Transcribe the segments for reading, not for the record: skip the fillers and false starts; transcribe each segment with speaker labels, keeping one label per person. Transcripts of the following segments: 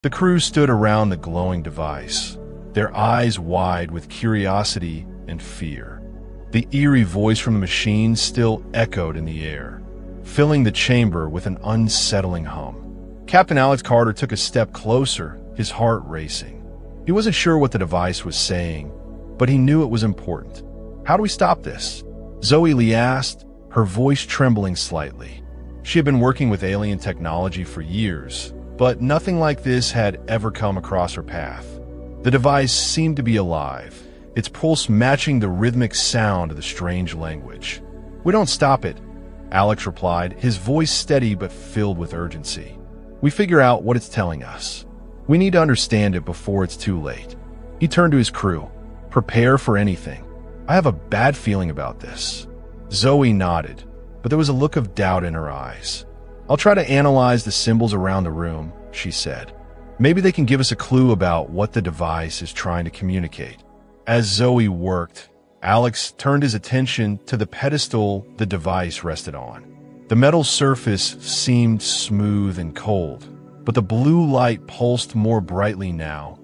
Speaker 1: The crew stood around the glowing device, their eyes wide with curiosity and fear. The eerie voice from the machine still echoed in the air, filling the chamber with an unsettling hum. Captain Alex Carter took a step closer, his heart racing. He wasn't sure what the device was saying, but he knew it was important. How do we stop this? Zoe Lee asked, her voice trembling slightly. She had been working with alien technology for years, but nothing like this had ever come across her path. The device seemed to be alive, its pulse matching the rhythmic sound of the strange language. "We don't stop it," Alex replied, his voice steady but filled with urgency. "We figure out what it's telling us. We need to understand it before it's too late." He turned to his crew. "Prepare for anything. I have a bad feeling about this." Zoe nodded, but there was a look of doubt in her eyes. "I'll try to analyze the symbols around the room," she said. "Maybe they can give us a clue about what the device is trying to communicate." As Zoe worked, Alex turned his attention to the pedestal the device rested on. The metal surface seemed smooth and cold, but the blue light pulsed more brightly now,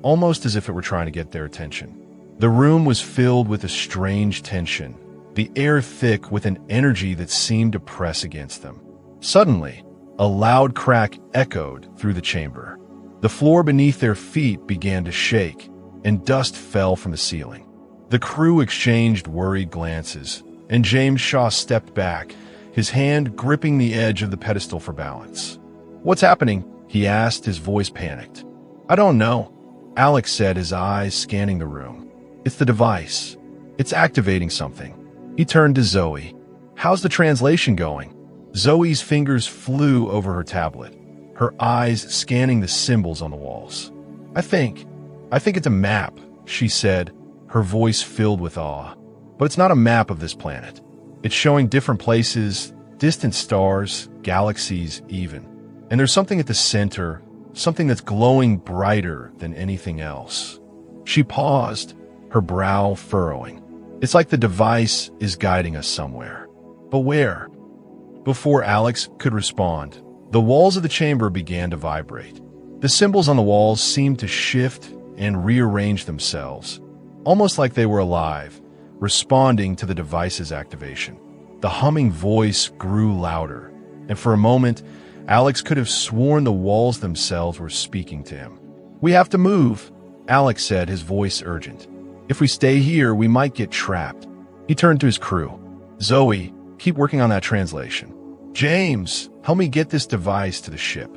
Speaker 1: almost as if it were trying to get their attention. The room was filled with a strange tension, the air thick with an energy that seemed to press against them. Suddenly, a loud crack echoed through the chamber. The floor beneath their feet began to shake, and dust fell from the ceiling. The crew exchanged worried glances, and James Shaw stepped back, his hand gripping the edge of the pedestal for balance. "What's happening?" he asked, his voice panicked. "I don't know," Alex said, his eyes scanning the room. "It's the device. It's activating something." He turned to Zoe. "How's the translation going?" Zoe's fingers flew over her tablet, her eyes scanning the symbols on the walls. I think it's a map," she said, her voice filled with awe. "But it's not a map of this planet. It's showing different places, distant stars, galaxies even. And there's something at the center, something that's glowing brighter than anything else." She paused, her brow furrowing. "It's like the device is guiding us somewhere. But where?" Before Alex could respond, the walls of the chamber began to vibrate. The symbols on the walls seemed to shift and rearrange themselves, almost like they were alive, responding to the device's activation. The humming voice grew louder, and for a moment, Alex could have sworn the walls themselves were speaking to him. "We have to move," Alex said, his voice urgent. "If we stay here, we might get trapped." He turned to his crew. "Zoe, keep working on that translation. James, help me get this device to the ship."